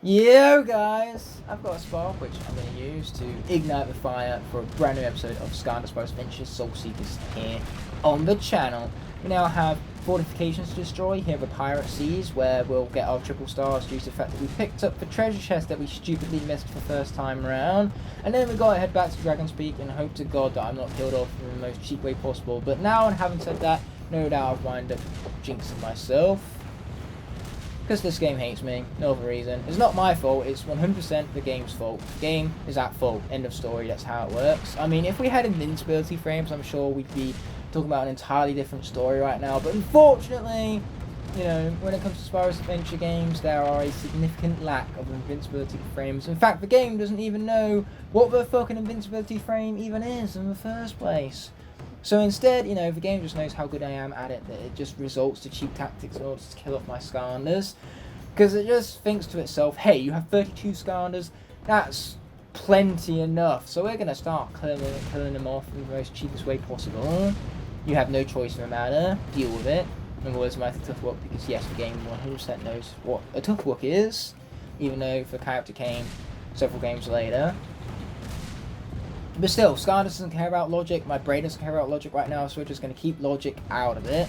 Yo guys, I've got a spark which I'm going to use to ignite the fire for a brand new episode of Skylanders Spyro Adventures Soul Seekers here on the channel. We now have fortifications to destroy here, the Pirate Seas, where we'll get our triple stars due to the fact that we picked up the treasure chest that we stupidly missed for the first time around. And then we got to head back to Dragon's Peak and hope to God that I'm not killed off in the most cheap way possible. But now, and having said that, no doubt I've wind up jinxing myself. Because this game hates me, no other reason. It's not my fault, it's 100% the game's fault. The game is at fault, end of story, that's how it works. I mean, if we had invincibility frames, I'm sure we'd be talking about an entirely different story right now. But unfortunately, you know, when it comes to Spyro's Adventure games, there are a significant lack of invincibility frames. In fact, the game doesn't even know what the fucking invincibility frame even is in the first place. So instead, you know, the game just knows how good I am at it, that it just resorts to cheap tactics in order to kill off my Skylanders. Because it just thinks to itself, hey, you have 32 Skylanders, that's plenty enough. So we're going to start killing them off in the most cheapest way possible. You have no choice in the matter, deal with it. In words of Mighty Tough Wok, because yes, the game 100% knows what a Tough Wok is, even though the character came several games later. But still, Skylanders doesn't care about logic, my brain doesn't care about logic right now, so we're just going to keep logic out of it.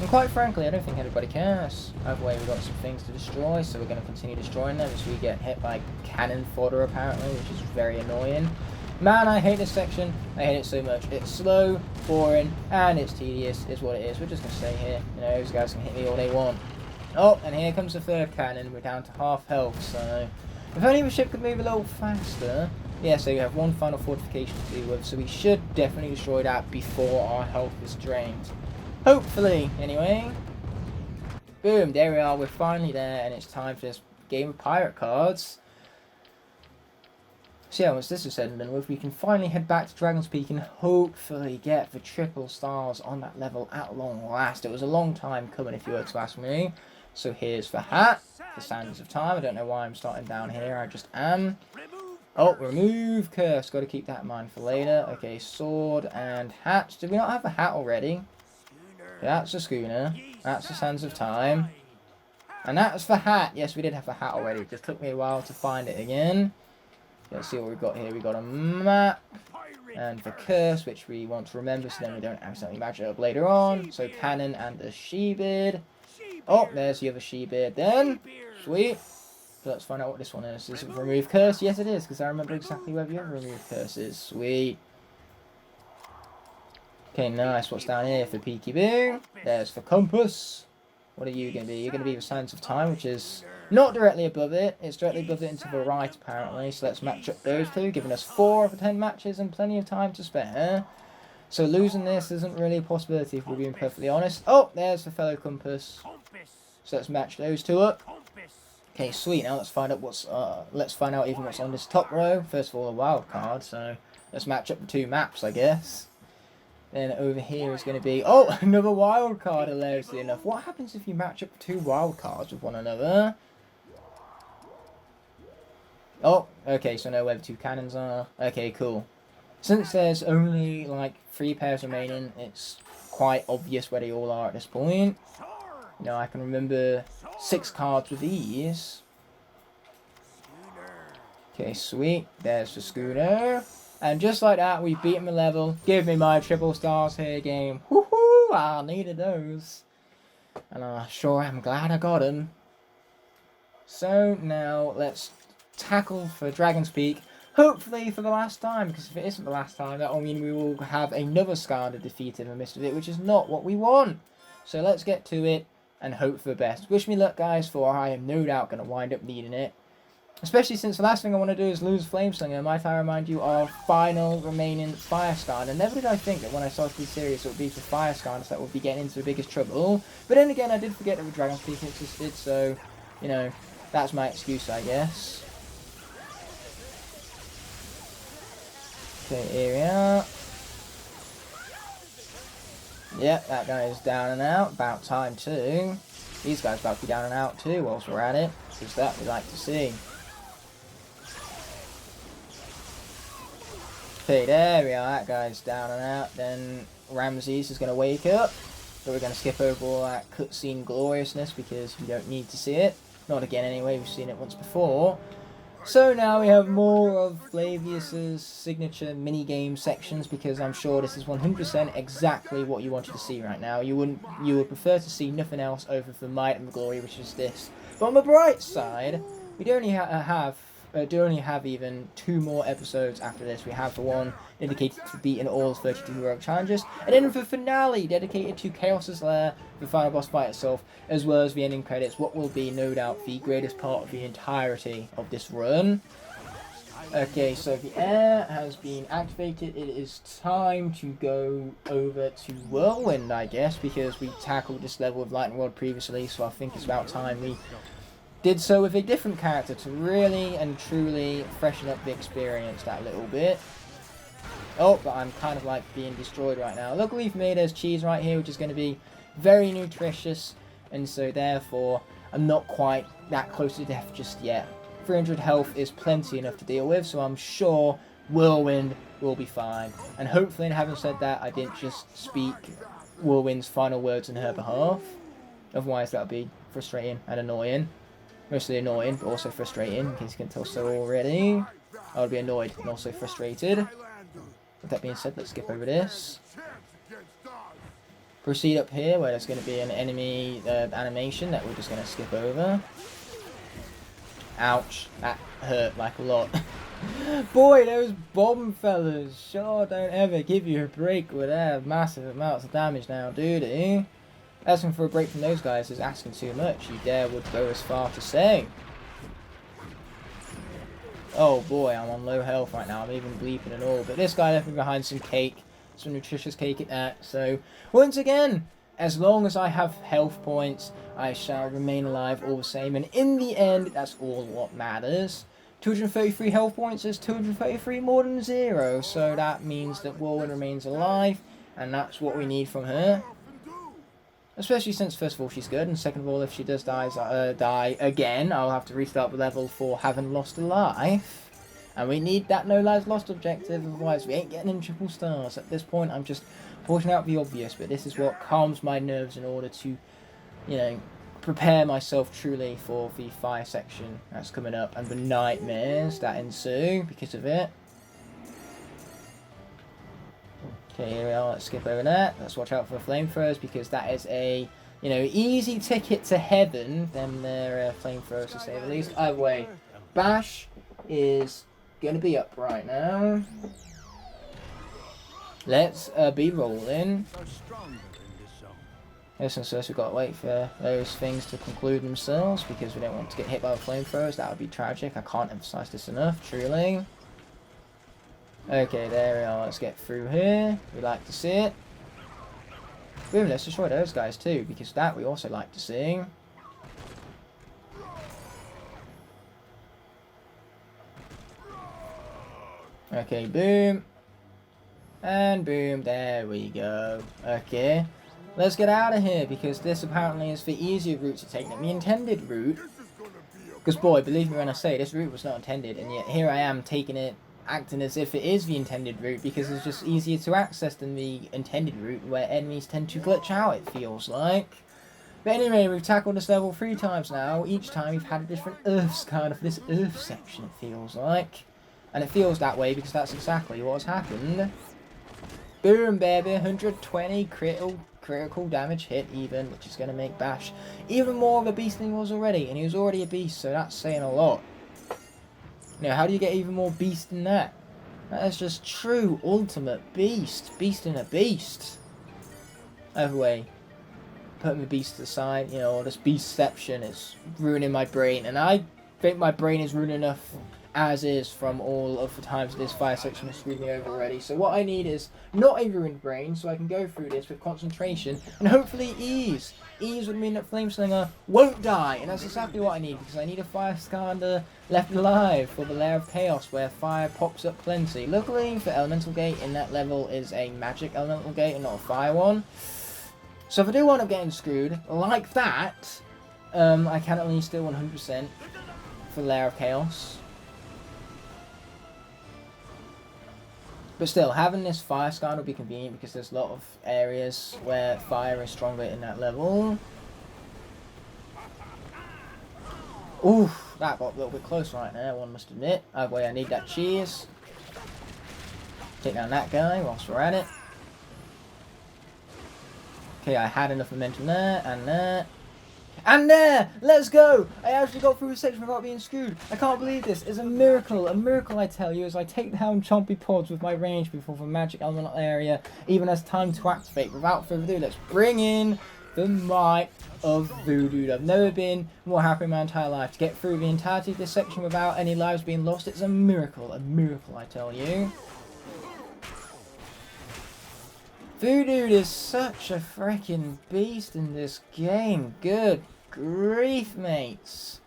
And quite frankly, I don't think anybody cares. Either way, we've got some things to destroy, so we're going to continue destroying them as we get hit by cannon fodder apparently, which is very annoying. Man, I hate this section. I hate it so much. It's slow, boring, and it's tedious, is what it is. We're just going to stay here. You know, those guys can hit me all they want. Oh, and here comes the third cannon. We're down to half health, so if only the ship could move a little faster. Yeah, so we have one final fortification to deal with, so we should definitely destroy that before our health is drained. Hopefully, anyway. Boom, there we are, we're finally there, and it's time for this game of pirate cards. So yeah, once this is said and done with, we can finally head back to Dragon's Peak and hopefully get the triple stars on that level at long last. It was a long time coming, if you were to ask me. So here's the hat, the Sands of Time. I don't know why I'm starting down here, I just am. Oh, remove curse. Got to keep that in mind for later. Okay, sword and hat. Did we not have a hat already? That's a schooner. That's the Sands of Time. And that's the hat. Yes, we did have a hat already. It just took me a while to find it again. Let's see what we've got here. We've got a map. And the curse, which we want to remember so then we don't accidentally match it up later on. So cannon and a she-beard. Oh, there's the other she-beard then. Sweet. So let's find out what this one is. Is it remove curse? Yes, it is, because I remember exactly where the other remove curse is. Sweet. Okay, nice. What's down here for Peaky Boo? There's for compass. What are you going to be? You're going to be the Sands of Time, which is not directly above it. It's directly above it and to the right, apparently. So let's match up those two, giving us 4 of the 10 matches and plenty of time to spare. So losing this isn't really a possibility, if we're being perfectly honest. Oh, there's the fellow compass. So let's match those two up. Okay, sweet. Now let's find out let's find out even what's on this top row. First of all, a wild card. So let's match up the 2 maps, I guess. Then over here is going to be another wild card. Hilariously enough, what happens if you match up 2 wild cards with one another? Oh, okay. So know where the 2 cannons are. Okay, cool. Since there's only like 3 pairs remaining, it's quite obvious where they all are at this point. You know, I can remember 6 cards with ease. Okay, sweet. There's the scooter. And just like that, we've beaten the level. Give me my triple stars here, game. Woohoo! I needed those. And I sure am glad I got them. So now, let's tackle for Dragon's Peak. Hopefully for the last time, because if it isn't the last time, that will mean we will have another Skylander defeated in the midst of it, which is not what we want. So let's get to it and hope for the best. Wish me luck, guys, for I am no doubt going to wind up needing it. Especially since the last thing I want to do is lose Flameslinger. Might I remind you, our final remaining Fire Skylander. Never did I think that when I started this series it would be for Fire Skylanders that would be getting into the biggest trouble. But then again, I did forget that the Dragon's Peak existed, so, you know, that's my excuse, I guess. Okay, here we are. Yep, that guy is down and out. About time too. These guys about to be down and out too whilst we're at it. Because that we like to see. Okay, there we are. That guy's down and out. Then Ramses is going to wake up. But we're going to skip over all that cutscene gloriousness because we don't need to see it. Not again anyway, we've seen it once before. So now we have more of Flavius's signature mini-game sections, because I'm sure this is 100% exactly what you wanted to see right now. You would prefer to see nothing else over the might and the glory, which is this. But on the bright side, we do only have even 2 more episodes after this. We have the one dedicated to beating all 32 heroic challenges, and then the finale dedicated to Chaos's Lair, the final boss fight itself, as well as the ending credits, what will be no doubt the greatest part of the entirety of this run. Okay, so the air has been activated. It is time to go over to Whirlwind, I guess, because we tackled this level of Lightning Rod previously, so I think it's about time we did so with a different character to really and truly freshen up the experience that little bit. Oh, but I'm kind of like being destroyed right now. Luckily for me, there's cheese right here, which is going to be very nutritious, and so therefore I'm not quite that close to death just yet. 300 health is plenty enough to deal with, so I'm sure Whirlwind will be fine. And hopefully, in having said that, I didn't just speak Whirlwind's final words in her behalf. Otherwise, that would be frustrating and annoying. Mostly annoying, but also frustrating, in case you can tell so already. I would be annoyed and also frustrated. With that being said, let's skip over this. Proceed up here, where there's going to be an enemy animation that we're just going to skip over. Ouch, that hurt like a lot. Boy, those bomb fellas sure don't ever give you a break with their massive amounts of damage now, do they? Asking for a break from those guys is asking too much, you dare would go as far to say. Oh boy, I'm on low health right now, I'm even bleeping and all, but this guy left me behind some cake, some nutritious cake at that, so once again, as long as I have health points, I shall remain alive all the same, and in the end, that's all what matters. 233 health points is 233 more than 0, so that means that Whirlwind remains alive, and that's what we need from her. Especially since, first of all, she's good, and second of all, if she does die again, I'll have to restart the level for having lost a life. And we need that no lives lost objective, otherwise we ain't getting in triple stars. At this point, I'm just pointing out the obvious, but this is what calms my nerves in order to, you know, prepare myself truly for the fire section that's coming up, and the nightmares that ensue because of it. Okay, here we are, let's skip over that. Let's watch out for the flamethrowers, because that is a, you know, easy ticket to heaven, them their flamethrowers to say the least. Either way, Bash is going to be up right now. Let's be rolling. Yes, and so we've got to wait for those things to conclude themselves, because we don't want to get hit by the flamethrowers. That would be tragic. I can't emphasize this enough, truly. Okay, there we are. Let's get through here. We like to see it. Boom, let's destroy those guys too, because that we also like to see. Okay, boom. And boom, there we go. Okay, let's get out of here, because this apparently is the easier route to take, the intended route. Because boy, believe me when I say, this route was not intended, and yet here I am taking it, acting as if it is the intended route, because it's just easier to access than the intended route, where enemies tend to glitch out, it feels like. But anyway, we've tackled this level 3 times now. Each time we've had a different Earth's card of this Earth section, it feels like. And it feels that way because that's exactly what has happened. Boom, baby, 120 critical damage hit even, which is going to make Bash even more of a beast than he was already. And he was already a beast, so that's saying a lot. Now, how do you get even more beast than that? That is just true ultimate beast. Beast in a beast. Either way, putting the beast to the side, you know, this beastception is ruining my brain. And I think my brain is ruined enough as is from all of the times this fire section has screwed me over already. So what I need is not a ruined brain, so I can go through this with concentration and hopefully ease. Ease would mean that Flameslinger won't die, and that's exactly what I need, because I need a fire Skylander left alive for the Lair of Chaos, where fire pops up plenty. Luckily, the elemental gate in that level is a magic elemental gate and not a fire one. So if I do want to get screwed like that, I can at least do 100% for the Lair of Chaos. But still, having this fire scar will be convenient, because there's a lot of areas where fire is stronger in that level. Oof, that got a little bit close right there, one must admit. Either way, I need that cheese. Take down that guy whilst we're at it. Okay, I had enough momentum there, and there. And there! Let's go! I actually got through a section without being screwed. I can't believe this. It's a miracle I tell you, as I take down Chompy Pods with my range before the magic elemental area even has time to activate. Without further ado, let's bring in the might of Voodoo. I've never been more happy in my entire life. To get through the entirety of this section without any lives being lost, it's a miracle I tell you. Voodoo is such a freaking beast in this game. Good grief, mates.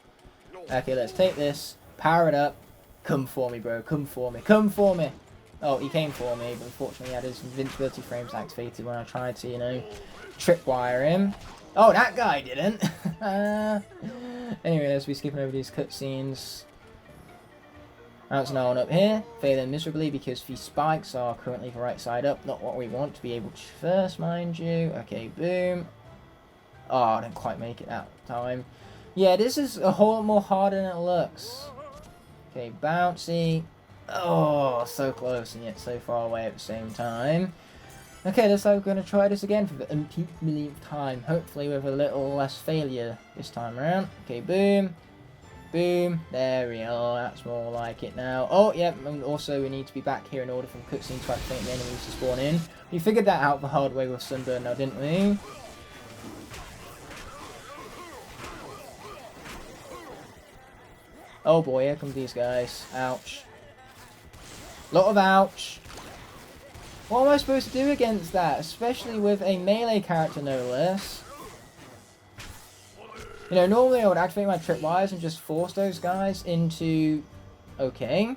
Okay, let's take this. Power it up. Come for me, bro. Come for me. Come for me. Oh, he came for me, but unfortunately he had his invincibility frames activated when I tried to, you know, tripwire him. Oh, that guy didn't. Anyway, let's be skipping over these cutscenes. That's no one up here, failing miserably because the spikes are currently the right side up, not what we want to be able to traverse, mind you. Okay, boom. Oh, I didn't quite make it that time. Yeah, this is a whole lot more harder than it looks. Okay, bouncy. Oh, so close and yet so far away at the same time. Okay, looks like we're going to try this again for the umpteenth millionth time, hopefully with a little less failure this time around. Okay, boom. Boom, there we are, that's more like it now. Oh, yep, and also we need to be back here in order for the cutscene to activate the enemies to spawn in. We figured that out the hard way with Sunburn now, didn't we? Oh boy, here come these guys. Ouch. Lot of ouch. What am I supposed to do against that? Especially with a melee character, no less. You know, normally I would activate my tripwires and just force those guys into, okay,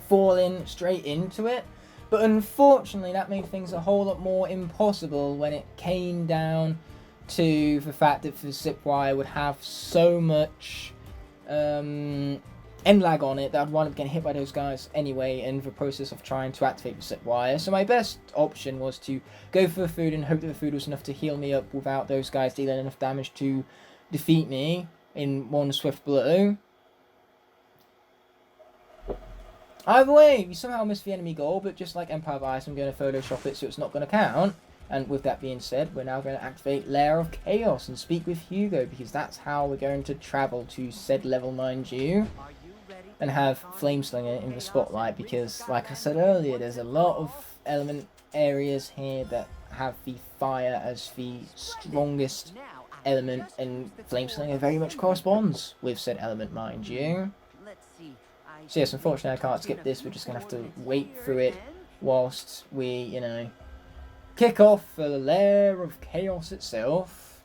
falling straight into it. But unfortunately, that made things a whole lot more impossible when it came down to the fact that the zip wire would have so much end lag on it that I'd wind up getting hit by those guys anyway in the process of trying to activate the zip wire. So my best option was to go for the food and hope that the food was enough to heal me up without those guys dealing enough damage to defeat me in one swift blow. Either way, we somehow missed the enemy goal, but just like Empire of Ice, I'm going to Photoshop it so it's not going to count. And with that being said, we're now going to activate Lair of Chaos and speak with Hugo, because that's how we're going to travel to said level, mind you, and have Flameslinger in the spotlight, because like I said earlier, there's a lot of element areas here that have the fire as the strongest element, and Flameslinger very much corresponds with said element, mind you. So yes, unfortunately I can't skip this, we're just going to have to wait through it whilst we, you know, kick off for the Lair of Chaos itself.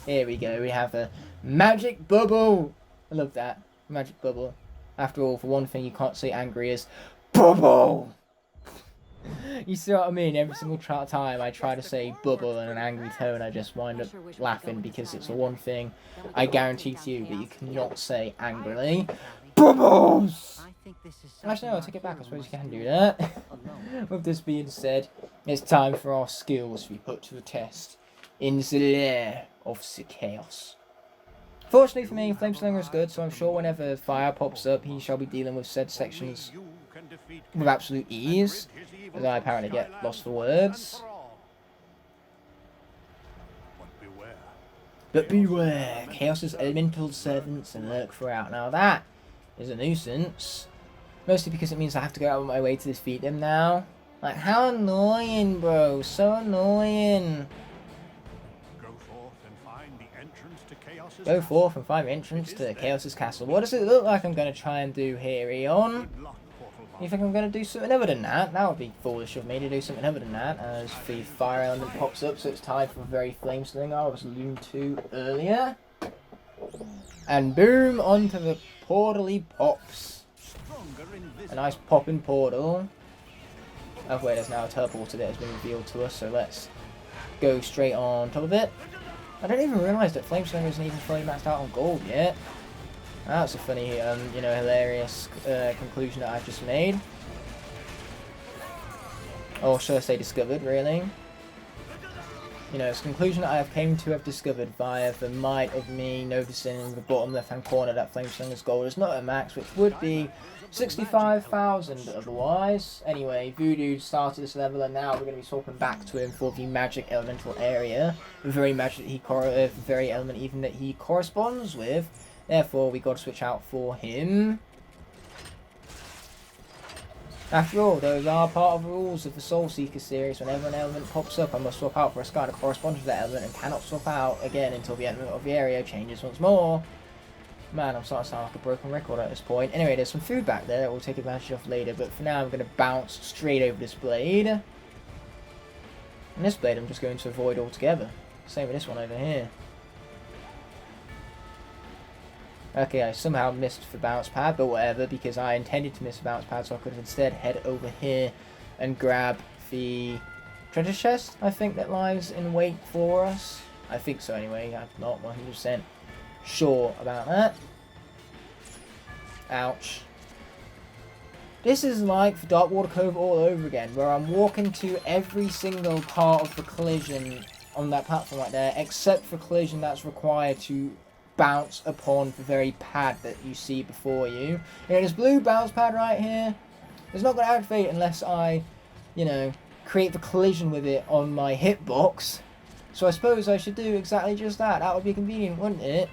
Here we go, we have a magic bubble. I love that, magic bubble. After all, for one thing you can't say angry is bubble. You see what I mean? Every single time I try to say bubble in an angry tone, I just wind up laughing, because it's the one thing I guarantee to you that you cannot say angrily. Bubbles! Actually, no, I'll take it back. I suppose you can do that. With this being said, it's time for our skills to be put to the test in the Lair of Chaos. Fortunately for me, Flameslinger is good, so I'm sure whenever fire pops up, he shall be dealing with said sections with absolute ease, as I apparently get lost for words. But beware, Chaos's elemental servants lurk throughout. Now that is a nuisance, mostly because it means I have to go out of my way to defeat them now. Like, how annoying, bro, so annoying. Go forth and find the entrance to Chaos's castle. What does it look like I'm going to try and do here, Eon? You think I'm going to do something other than that? That would be foolish of me to do something other than that, as the fire element pops up, so it's tied for the very Flameslinger I was alluding to earlier. And boom, onto the portal-y pops. A nice popping portal. Oh wait, there's now a teleporter that has been revealed to us, so let's go straight on top of it. I don't even realise that Flameslinger isn't even fully maxed out on gold yet. That's a funny, you know, hilarious conclusion that I've just made. Or should I say discovered, really. You know, it's a conclusion that I have came to have discovered via the might of me noticing in the bottom left-hand corner that Flameslinger's gold is not a max, which would be 65,000 otherwise. Anyway, Voodoo started this level, and now we're going to be swapping back to him for the magic elemental area, the very magic that the very element even that he corresponds with. Therefore, we got to switch out for him. After all, those are part of the rules of the Soul Seeker series. Whenever an element pops up, I must swap out for a sky to correspond to that element and cannot swap out again until the element of the area changes once more. Man, I'm starting to sound like a broken record at this point. Anyway, there's some food back there that we'll take advantage of later, but for now I'm going to bounce straight over this blade. And this blade I'm just going to avoid altogether. Same with this one over here. Okay, I somehow missed the bounce pad, but whatever, because I intended to miss the bounce pad, so I could have instead head over here and grab the treasure chest, I think, that lies in wait for us. I think so anyway, I'm not 100% sure about that. Ouch. This is like the Darkwater Cove all over again, where I'm walking to every single part of the collision on that platform right there, except for collision that's required to bounce upon the very pad that you see before you. You know, this blue bounce pad right here, it's not going to activate unless I, you know, create the collision with it on my hitbox. So I suppose I should do exactly just that. That would be convenient, wouldn't it?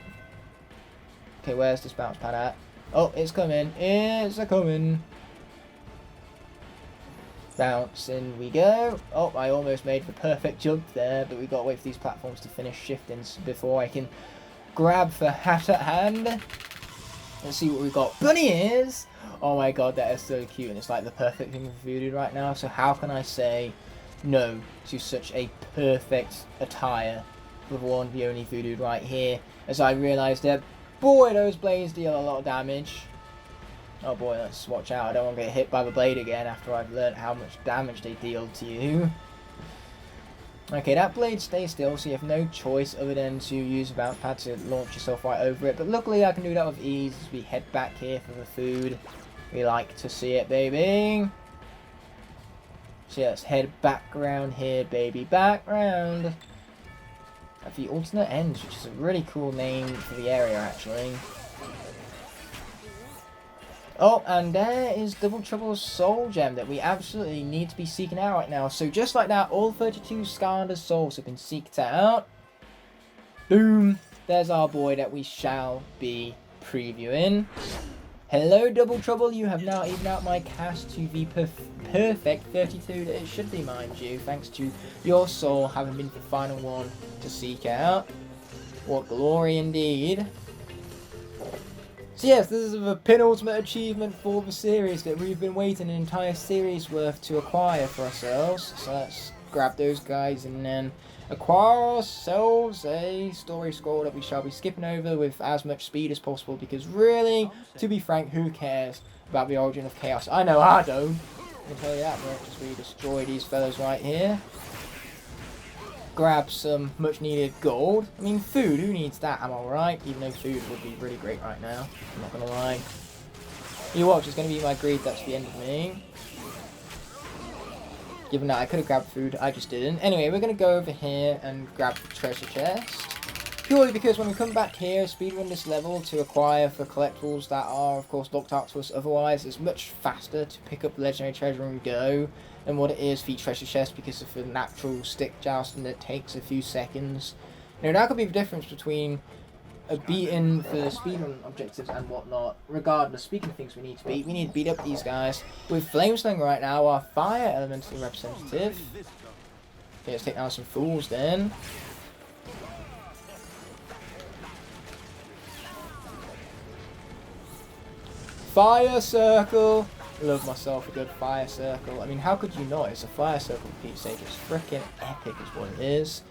Okay, where's this bounce pad at? Oh, it's coming. It's a-coming. Bounce, in we go. Oh, I almost made the perfect jump there, but we got to wait for these platforms to finish shifting before I can grab the hat at hand. Let's see what we got. Bunny ears! Oh my god, that is so cute, and it's like the perfect thing for Voodoo right now, so how can I say no to such a perfect attire for the one, the only Voodoo right here, as I realised that, boy, those blades deal a lot of damage. Oh boy, let's watch out, I don't want to get hit by the blade again after I've learned how much damage they deal to you. Okay, that blade stays still, so you have no choice other than to use a bounce pad to launch yourself right over it. But luckily I can do that with ease as we head back here for the food. We like to see it, baby. So yeah, let's head back around here, baby. Back round. At the alternate ends, which is a really cool name for the area, actually. Oh, and there is Double Trouble's Soul Gem that we absolutely need to be seeking out right now. So just like that, all 32 Skylanders souls have been seeked out. Boom! There's our boy that we shall be previewing. Hello, Double Trouble. You have now evened out my cast to the perfect 32 that it should be, mind you, thanks to your soul having been the final one to seek out. What glory indeed. So yes, this is the penultimate achievement for the series that we've been waiting an entire series worth to acquire for ourselves. So let's grab those guys and then acquire ourselves a story scroll that we shall be skipping over with as much speed as possible, because really, to be frank, who cares about the origin of chaos? I know I don't. I can tell you that much as we destroy these fellas right here. Grab some much needed gold. I mean, food, who needs that, am I right? Even though food would be really great right now, I'm not gonna lie. You watch, it's gonna be my greed that's the end of me. Given that I could have grabbed food, I just didn't. Anyway, we're gonna go over here and grab the treasure chest. Purely because when we come back here, speedrun this level to acquire for collectibles that are, of course, locked out to us otherwise, it's much faster to pick up the legendary treasure and go than what it is for each treasure chest, because of the natural stick jousting that takes a few seconds. You know, that could be the difference between beating the speedrun objectives and whatnot. Regardless, speaking of things we need to beat up these guys with Flameslinger right now, our fire elemental representative. Okay, let's take down some fools then. Fire circle! Love myself a good fire circle. I mean, how could you not? It's a fire circle, for Pete's sake. It's freaking epic is what it is.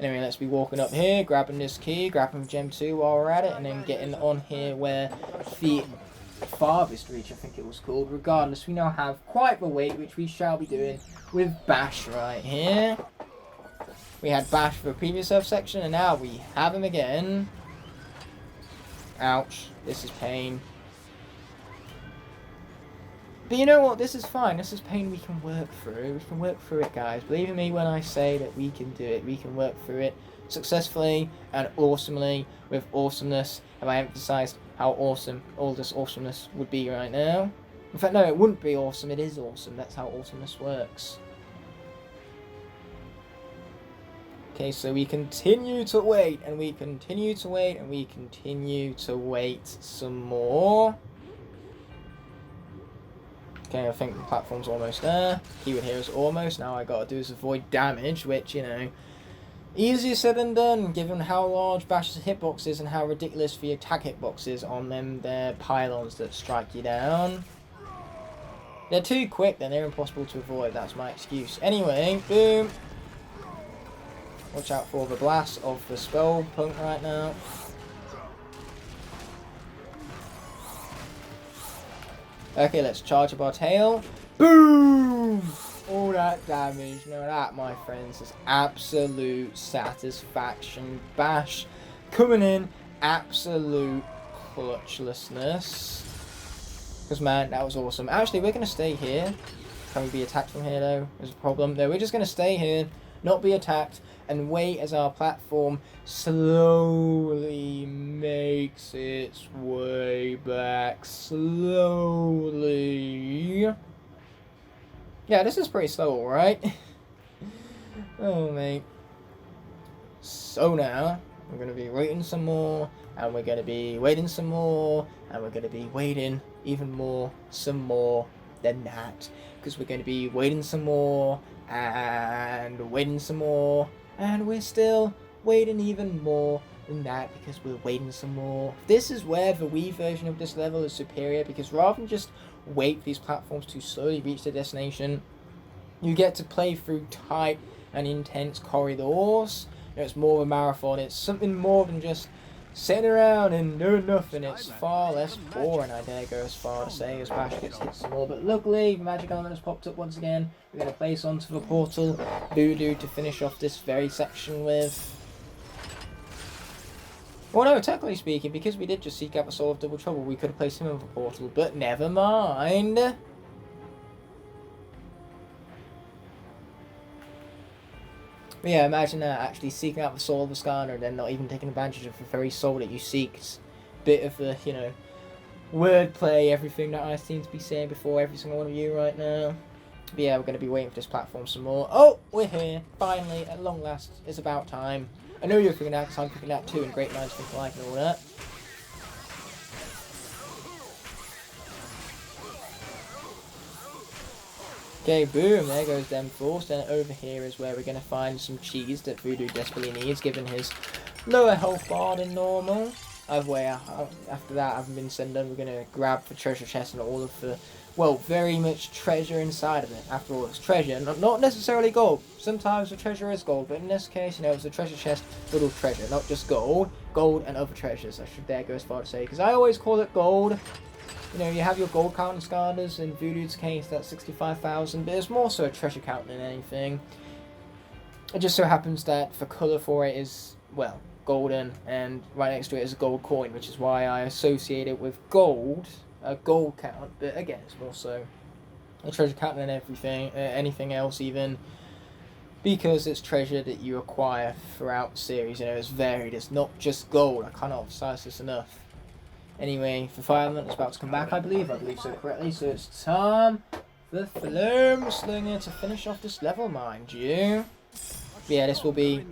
Anyway, let's be walking up here, grabbing this key, grabbing Gem 2 while we're at it, and then getting on here where the farthest reach, I think it was called. Regardless, we now have quite the wait, which we shall be doing with Bash right here. We had Bash for the previous surf section, and now we have him again. Ouch. This is pain. But you know what? This is fine. This is pain we can work through. We can work through it, guys. Believe in me when I say that we can do it. We can work through it successfully and awesomely with awesomeness. Have I emphasized how awesome all this awesomeness would be right now? In fact, no, it wouldn't be awesome. It is awesome. That's how awesomeness works. Okay, so we continue to wait, and we continue to wait, and we continue to wait some more. Okay, I think the platform's almost there. Keyword here is almost. Now I gotta do is avoid damage, which, you know, easier said than done, given how large Bash's hitbox is and how ridiculous the attack hitbox is on them. They're pylons that strike you down. They're too quick, then they're impossible to avoid. That's my excuse. Anyway, boom. Watch out for the blast of the spell punk right now. Okay, let's charge up our tail. Boom! All that damage. Now that, my friends, is absolute satisfaction. Bash coming in, absolute clutchlessness. Because, man, that was awesome. Actually, we're going to stay here. Can we be attacked from here, though? There's a problem. No, we're just going to stay here, not be attacked, and wait as our platform slowly makes its way back. Slowly. Yeah, this is pretty slow, right? Oh, mate. So now, we're going to be waiting some more, and we're going to be waiting some more, and we're going to be waiting even more, some more than that. Because we're going to be waiting some more, and waiting some more, and we're still waiting even more than that because we're waiting some more. This is where the Wii version of this level is superior, because rather than just wait for these platforms to slowly reach their destination, you get to play through tight and intense corridors. You know, it's more of a marathon. It's something more than just sitting around and doing nothing. It's far less boring, I dare go as far to say, as Bash gets hit some more. But luckily, magic element has popped up once again. We're going to place onto the portal Voodoo to finish off this very section with. Well, no, technically speaking, because we did just seek out the Soul of Double Trouble, we could have placed him in the portal, but never mind. But yeah, imagine that, actually seeking out the soul of the Skylander and then not even taking advantage of the very soul that you seek. It's a bit of the, you know, wordplay, everything that I seem to be saying before every single one of you right now. But yeah, we're going to be waiting for this platform some more. Oh, we're here, finally, at long last. It's about time. I know you're thinking that, because I'm thinking that too, and great minds think alike and all that. Okay, boom, there goes them force. Then over here is where we're going to find some cheese that Voodoo desperately needs, given his lower health bar than normal. After that, having been sent done, we're going to grab the treasure chest and all of the, well, very much treasure inside of it. After all, it's treasure, not necessarily gold. Sometimes the treasure is gold, but in this case, you know, it's a treasure chest full of treasure, not just gold and other treasures. I should dare go as far to say, because I always call it gold. You know, you have your gold count in Skylanders. In Voodoo's case, that's 65,000, but it's more so a treasure count than anything. It just so happens that the colour for it is, well, golden, and right next to it is a gold coin, which is why I associate it with gold, a gold count. But again, it's more so a treasure count than everything, anything else even, because it's treasure that you acquire throughout the series. You know, it's varied. It's not just gold. I cannot emphasize this enough. Anyway, the fire element is about to come back, I believe so correctly, so it's time for the Flame Slinger to finish off this level, mind you. But yeah, this will be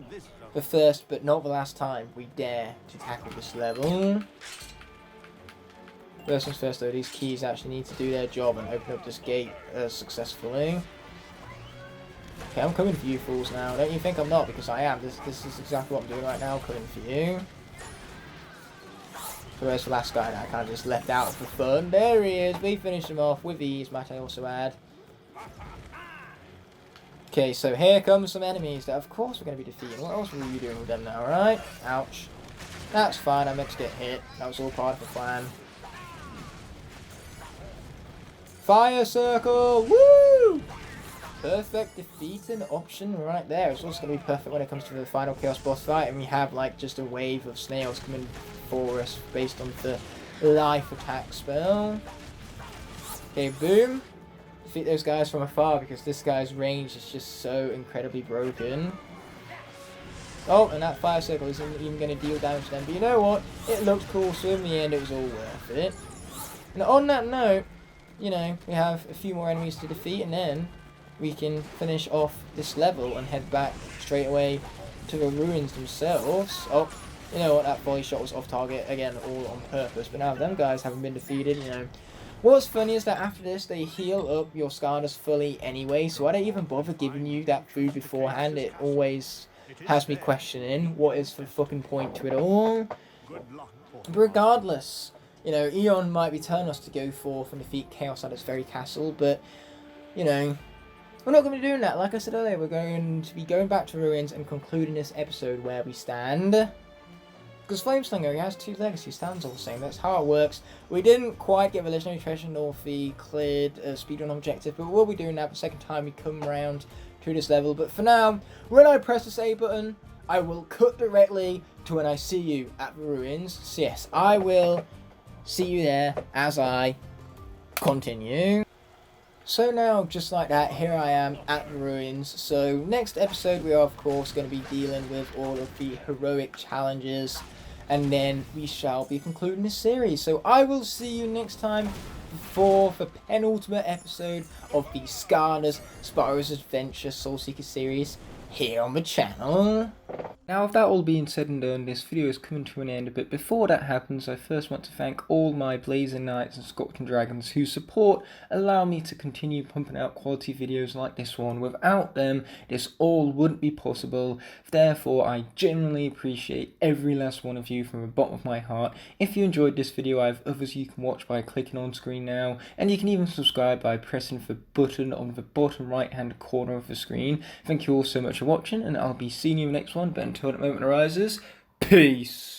the first, but not the last time we dare to tackle this level. First things first though, these keys actually need to do their job and open up this gate successfully. Okay, I'm coming for you fools now. Don't you think I'm not, because I am. This is exactly what I'm doing right now, coming for you. So where's the last guy that I kind of just left out for fun? There he is. We finished him off with ease, might I also add. Okay, so here comes some enemies that of course we're going to be defeating. What else were you doing with them now, right? Ouch. That's fine, I meant to get hit. That was all part of the plan. Fire circle! Woo! Perfect defeating option right there. It's also going to be perfect when it comes to the final Chaos boss fight, and we have like just a wave of snails coming for us based on the life attack spell. Okay, boom. Defeat those guys from afar because this guy's range is just so incredibly broken. Oh, and that fire circle isn't even going to deal damage to them. But you know what? It looked cool, so in the end it was all worth it. And on that note, you know, we have a few more enemies to defeat, and then we can finish off this level and head back straight away to the ruins themselves. Oh, you know what? That volley shot was off target. Again, all on purpose. But now them guys haven't been defeated, you know. What's funny is that after this, they heal up your Skylanders fully anyway, so I don't even bother giving you that food beforehand. It always has me questioning what is the fucking point to it all. But regardless, you know, Eon might be telling us to go forth and defeat Chaos at its very castle, but, you know, we're not going to be doing that. Like I said earlier, we're going to be going back to ruins and concluding this episode where we stand. Because Flameslinger, he has 2 legs, he stands all the same, that's how it works. We didn't quite get the legendary treasure nor the cleared speedrun objective, but we'll be doing that the second time we come around to this level. But for now, when I press the save button, I will cut directly to when I see you at the ruins. So yes, I will see you there as I continue. So now, just like that, here I am at the ruins. So next episode we are of course going to be dealing with all of the heroic challenges, and then we shall be concluding this series. So I will see you next time for the penultimate episode of the Skylanders Spyro's Adventure Soul Seeker series here on the channel. Now, with that all being said and done, this video is coming to an end, but before that happens, I first want to thank all my Blazing Knights and Scorching Dragons whose support allow me to continue pumping out quality videos like this one. Without them, this all wouldn't be possible. Therefore, I genuinely appreciate every last one of you from the bottom of my heart. If you enjoyed this video, I have others you can watch by clicking on screen now, and you can even subscribe by pressing the button on the bottom right hand corner of the screen. Thank you all so much for watching, and I'll be seeing you in the next one, but until that moment arises, peace!